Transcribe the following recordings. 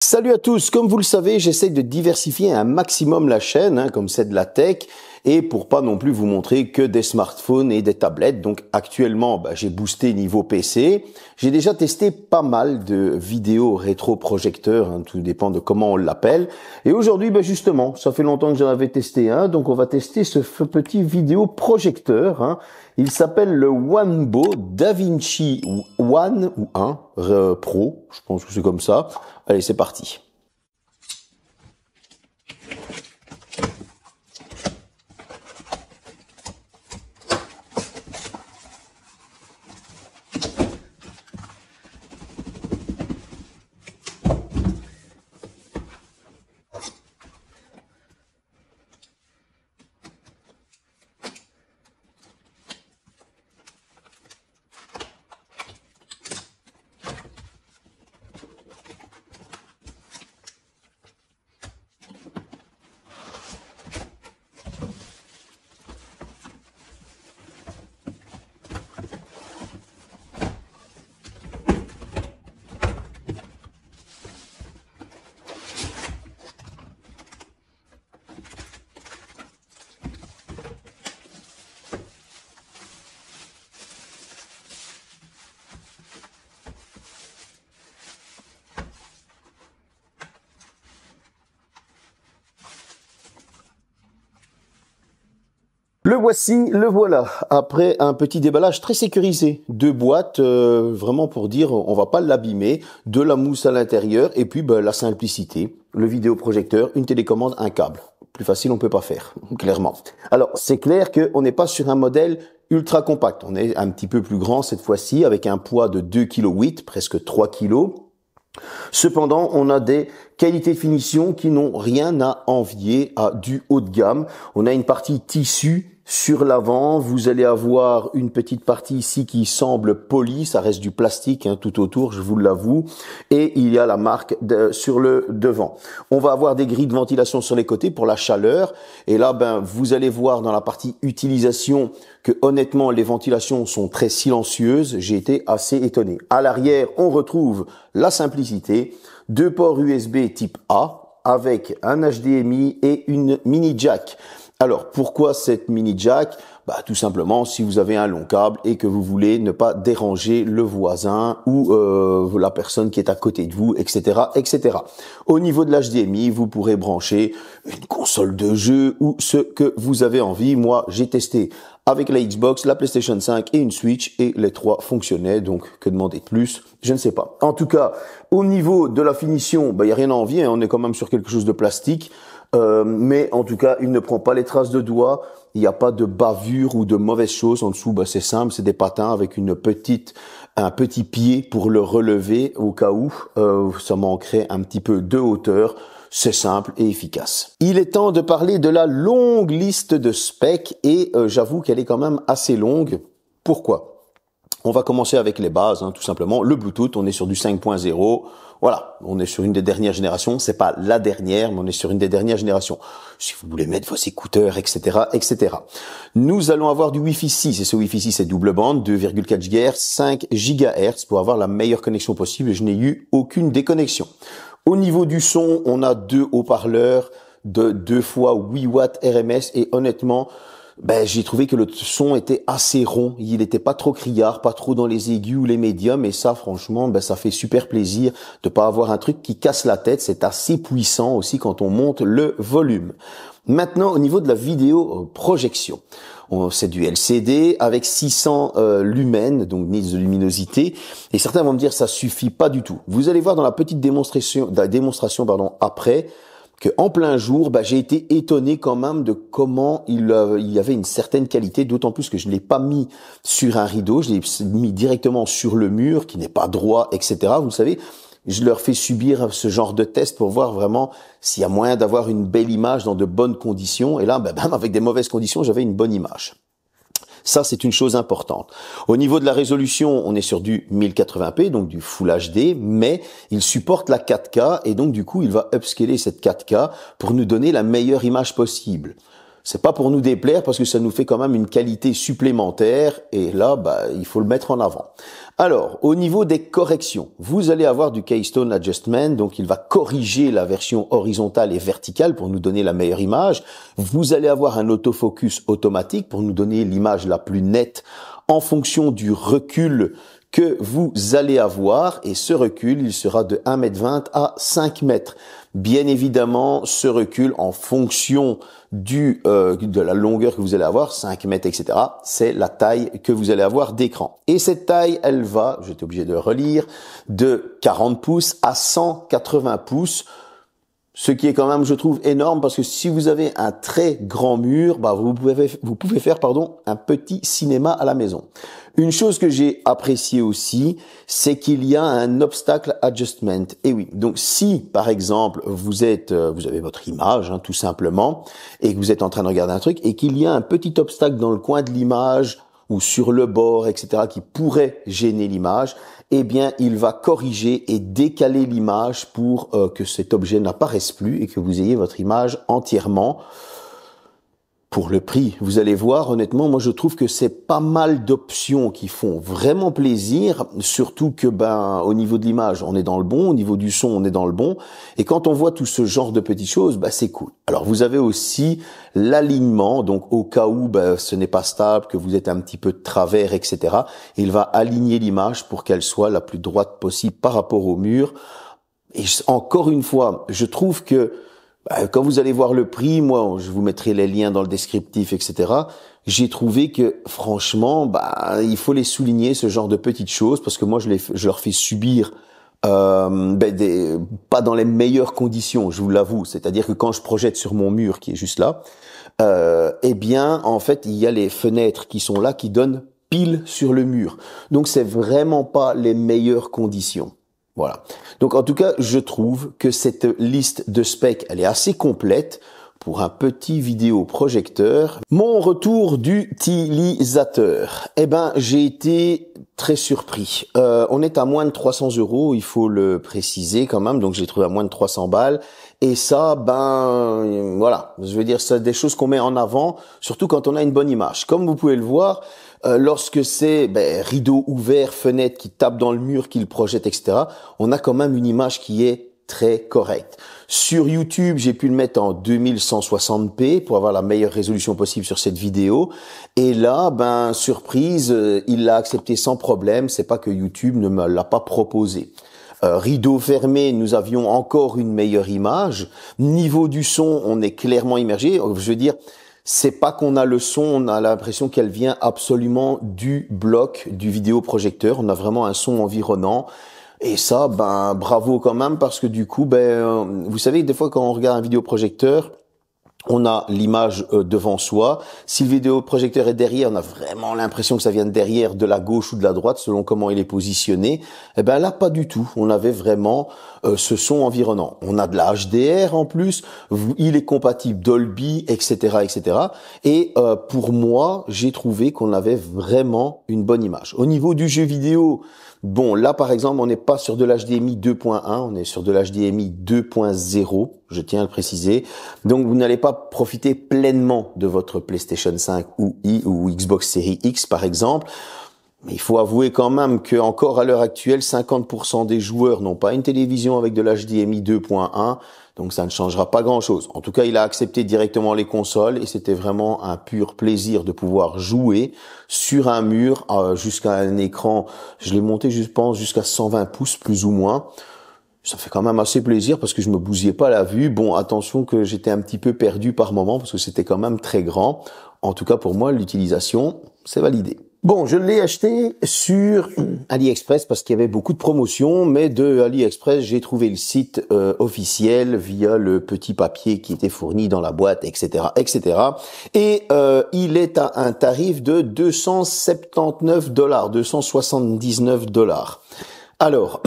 Salut à tous, comme vous le savez, j'essaie de diversifier un maximum la chaîne, comme c'est de la tech, et pour pas non plus vous montrer que des smartphones et des tablettes. Donc actuellement, j'ai boosté niveau PC. J'ai déjà testé pas mal de vidéos rétroprojecteurs, tout dépend de comment on l'appelle. Et aujourd'hui, justement, ça fait longtemps que j'en avais testé un, donc on va tester ce petit vidéo projecteur. Il s'appelle le Wanbo DaVinci One ou 1 Pro, je pense que c'est comme ça. Allez, c'est parti. Le voici, le voilà, après un petit déballage très sécurisé. Deux boîtes, vraiment pour dire on va pas l'abîmer, de la mousse à l'intérieur et puis la simplicité, le vidéoprojecteur, une télécommande, un câble. Plus facile on peut pas faire, clairement. Alors c'est clair qu'on n'est pas sur un modèle ultra compact, on est un petit peu plus grand cette fois-ci avec un poids de 2,8 kg, presque 3 kg. Cependant, on a des qualités de finition qui n'ont rien à envier à du haut de gamme. On a une partie tissu sur l'avant, vous allez avoir une petite partie ici qui semble polie, ça reste du plastique tout autour, je vous l'avoue, et il y a la marque sur le devant. On va avoir des grilles de ventilation sur les côtés pour la chaleur, et là vous allez voir dans la partie utilisation que honnêtement les ventilations sont très silencieuses, j'ai été assez étonné. À l'arrière, on retrouve la simplicité, deux ports USB type A avec un HDMI et une mini jack. Alors, pourquoi cette mini jack? Tout simplement, si vous avez un long câble et que vous voulez ne pas déranger le voisin ou la personne qui est à côté de vous, etc., etc. Au niveau de l'HDMI, vous pourrez brancher une console de jeu ou ce que vous avez envie. Moi, j'ai testé avec la Xbox, la PlayStation 5 et une Switch et les trois fonctionnaient. Donc, que demander de plus? Je ne sais pas. En tout cas, au niveau de la finition, il n'y a rien à envier. On est quand même sur quelque chose de plastique. Mais en tout cas, il ne prend pas les traces de doigts, il n'y a pas de bavure ou de mauvaises choses. En dessous, c'est simple, c'est des patins avec un petit pied pour le relever au cas où ça manquerait un petit peu de hauteur. C'est simple et efficace. Il est temps de parler de la longue liste de specs et j'avoue qu'elle est quand même assez longue. Pourquoi ? On va commencer avec les bases, tout simplement. Le Bluetooth, on est sur du 5.0. Voilà, on est sur une des dernières générations. C'est pas la dernière, mais on est sur une des dernières générations. Si vous voulez mettre vos écouteurs, etc., etc. Nous allons avoir du Wi-Fi 6. Et ce Wi-Fi 6 est double bande, 2,4 GHz, 5 GHz pour avoir la meilleure connexion possible. Je n'ai eu aucune déconnexion. Au niveau du son, on a deux haut-parleurs de 2 fois 8 watts RMS et honnêtement, j'ai trouvé que le son était assez rond, il n'était pas trop criard, pas trop dans les aigus ou les médiums, et ça franchement, ça fait super plaisir de pas avoir un truc qui casse la tête, c'est assez puissant aussi quand on monte le volume. Maintenant, au niveau de la vidéo projection, c'est du LCD avec 600 lumens, donc nits de luminosité, et certains vont me dire ça suffit pas du tout. Vous allez voir dans la petite démonstration après, que en plein jour, j'ai été étonné quand même de comment il y avait une certaine qualité, d'autant plus que je ne l'ai pas mis sur un rideau, je l'ai mis directement sur le mur, qui n'est pas droit, etc. Vous le savez, je leur fais subir ce genre de test pour voir vraiment s'il y a moyen d'avoir une belle image dans de bonnes conditions. Et là, avec des mauvaises conditions, j'avais une bonne image. Ça, c'est une chose importante. Au niveau de la résolution, on est sur du 1080p, donc du Full HD, mais il supporte la 4K et donc du coup, il va upscaler cette 4K pour nous donner la meilleure image possible. C'est pas pour nous déplaire parce que ça nous fait quand même une qualité supplémentaire et là, il faut le mettre en avant. Alors, au niveau des corrections, vous allez avoir du Keystone Adjustment, donc il va corriger la version horizontale et verticale pour nous donner la meilleure image. Vous allez avoir un autofocus automatique pour nous donner l'image la plus nette en fonction du recul que vous allez avoir, et ce recul, il sera de 1,20 m à 5 mètres. Bien évidemment, ce recul en fonction de la longueur que vous allez avoir, 5 mètres, etc., c'est la taille que vous allez avoir d'écran. Et cette taille, elle va, j'étais obligé de relire, de 40 pouces à 180 pouces, ce qui est quand même, je trouve, énorme parce que si vous avez un très grand mur, vous pouvez faire un petit cinéma à la maison. Une chose que j'ai appréciée aussi, c'est qu'il y a un obstacle adjustment. Et oui, donc si par exemple vous avez votre image, tout simplement, et que vous êtes en train de regarder un truc et qu'il y a un petit obstacle dans le coin de l'image ou sur le bord, etc., qui pourrait gêner l'image, eh bien, il va corriger et décaler l'image pour que cet objet n'apparaisse plus et que vous ayez votre image entièrement. Pour le prix, vous allez voir, honnêtement, moi je trouve que c'est pas mal d'options qui font vraiment plaisir, surtout que au niveau de l'image, on est dans le bon, au niveau du son, on est dans le bon, et quand on voit tout ce genre de petites choses, c'est cool. Alors vous avez aussi l'alignement, donc au cas où ce n'est pas stable, que vous êtes un petit peu de travers, etc., il va aligner l'image pour qu'elle soit la plus droite possible par rapport au mur. Et encore une fois, je trouve que quand vous allez voir le prix, moi, je vous mettrai les liens dans le descriptif, etc. J'ai trouvé que, franchement, il faut les souligner, ce genre de petites choses, parce que moi, je leur fais subir, pas dans les meilleures conditions, je vous l'avoue. C'est-à-dire que quand je projette sur mon mur, qui est juste là, en fait, il y a les fenêtres qui sont là, qui donnent pile sur le mur. Donc, c'est vraiment pas les meilleures conditions. Voilà. Donc, en tout cas, je trouve que cette liste de specs, elle est assez complète pour un petit vidéoprojecteur. Mon retour d'utilisateur. J'ai été très surpris. On est à moins de 300 €, il faut le préciser quand même. Donc, j'ai trouvé à moins de 300 balles. Et ça, voilà. Je veux dire, c'est des choses qu'on met en avant, surtout quand on a une bonne image. Comme vous pouvez le voir, lorsque c'est rideau ouvert, fenêtre qui tape dans le mur, qui le projette, etc., on a quand même une image qui est très correcte. Sur YouTube, j'ai pu le mettre en 2160p pour avoir la meilleure résolution possible sur cette vidéo. Et là, surprise, il l'a accepté sans problème. C'est pas que YouTube ne me l'a pas proposé. Rideau fermé, nous avions encore une meilleure image. Niveau du son, on est clairement immergé. Je veux dire, c'est pas qu'on a le son, on a l'impression qu'elle vient absolument du bloc du vidéoprojecteur. On a vraiment un son environnant. Et ça, bravo quand même, parce que du coup, vous savez, des fois quand on regarde un vidéoprojecteur, on a l'image devant soi. Si le vidéoprojecteur est derrière, on a vraiment l'impression que ça vient de derrière, de la gauche ou de la droite, selon comment il est positionné. Là, pas du tout. On avait vraiment ce son environnant. On a de la HDR en plus. Il est compatible Dolby, etc., etc. Et pour moi, j'ai trouvé qu'on avait vraiment une bonne image. Au niveau du jeu vidéo, là, par exemple, on n'est pas sur de l'HDMI 2.1, on est sur de l'HDMI 2.0, je tiens à le préciser. Donc, vous n'allez pas profiter pleinement de votre PlayStation 5 ou Xbox Series X, par exemple. Mais il faut avouer quand même que encore à l'heure actuelle, 50% des joueurs n'ont pas une télévision avec de l'HDMI 2.1, donc ça ne changera pas grand-chose. En tout cas, il a accepté directement les consoles et c'était vraiment un pur plaisir de pouvoir jouer sur un mur jusqu'à un écran. Je l'ai monté, je pense, jusqu'à 120 pouces plus ou moins. Ça fait quand même assez plaisir parce que je me bousillais pas la vue. Bon, attention que j'étais un petit peu perdu par moment parce que c'était quand même très grand. En tout cas, pour moi, l'utilisation, c'est validé. Bon, je l'ai acheté sur AliExpress parce qu'il y avait beaucoup de promotions, mais de AliExpress, j'ai trouvé le site officiel via le petit papier qui était fourni dans la boîte, etc., etc. Et il est à un tarif de 279 $, 279 $. Alors,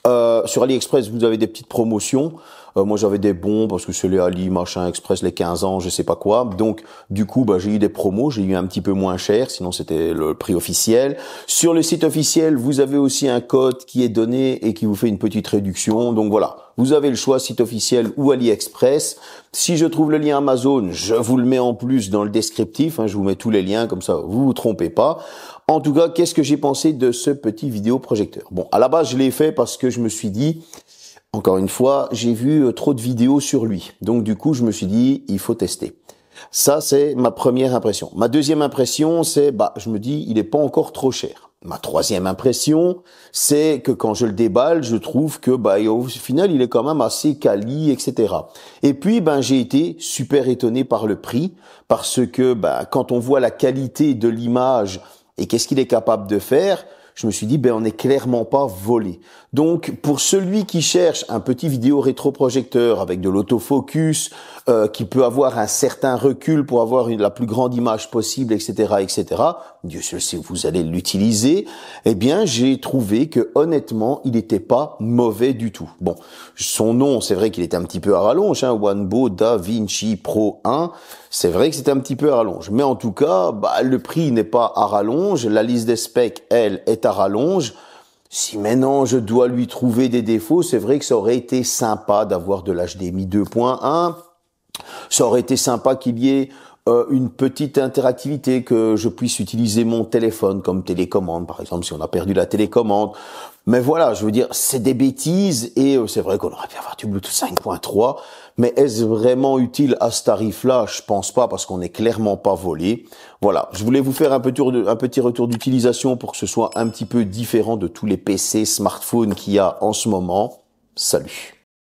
sur AliExpress, vous avez des petites promotions. Moi, j'avais des bons parce que c'est les Ali, machin, Express, les 15 ans, je sais pas quoi. Donc, du coup, j'ai eu des promos. J'ai eu un petit peu moins cher. Sinon, c'était le prix officiel. Sur le site officiel, vous avez aussi un code qui est donné et qui vous fait une petite réduction. Donc, voilà. Vous avez le choix, site officiel ou AliExpress. Si je trouve le lien Amazon, je vous le mets en plus dans le descriptif. Je vous mets tous les liens, comme ça vous vous trompez pas. En tout cas, qu'est-ce que j'ai pensé de ce petit vidéoprojecteur? Bon, à la base, je l'ai fait parce que je me suis dit, encore une fois, j'ai vu trop de vidéos sur lui. Donc du coup, je me suis dit, il faut tester. Ça, c'est ma première impression. Ma deuxième impression, c'est, je me dis, il n'est pas encore trop cher. Ma troisième impression, c'est que quand je le déballe, je trouve que, au final, il est quand même assez quali, etc. Et puis, j'ai été super étonné par le prix, parce que, quand on voit la qualité de l'image et qu'est-ce qu'il est capable de faire, je me suis dit, on n'est clairement pas volé. Donc, pour celui qui cherche un petit vidéo rétroprojecteur avec de l'autofocus, qui peut avoir un certain recul pour avoir la plus grande image possible, etc., etc., Dieu seul sait où vous allez l'utiliser, j'ai trouvé que, honnêtement, il n'était pas mauvais du tout. Bon, son nom, c'est vrai qu'il était un petit peu à rallonge, Wanbo DaVinci Pro 1, c'est vrai que c'était un petit peu à rallonge. Mais en tout cas, le prix n'est pas à rallonge, la liste des specs, elle, est à rallonge. Si maintenant je dois lui trouver des défauts, c'est vrai que ça aurait été sympa d'avoir de l'HDMI 2.1. Ça aurait été sympa qu'il y ait une petite interactivité, que je puisse utiliser mon téléphone comme télécommande, par exemple, si on a perdu la télécommande. Mais voilà, je veux dire, c'est des bêtises et c'est vrai qu'on aurait pu avoir du Bluetooth 5.3, mais est-ce vraiment utile à ce tarif-là? Je pense pas, parce qu'on n'est clairement pas volé. Voilà, je voulais vous faire un petit retour d'utilisation pour que ce soit un petit peu différent de tous les PC, smartphones qu'il y a en ce moment. Salut!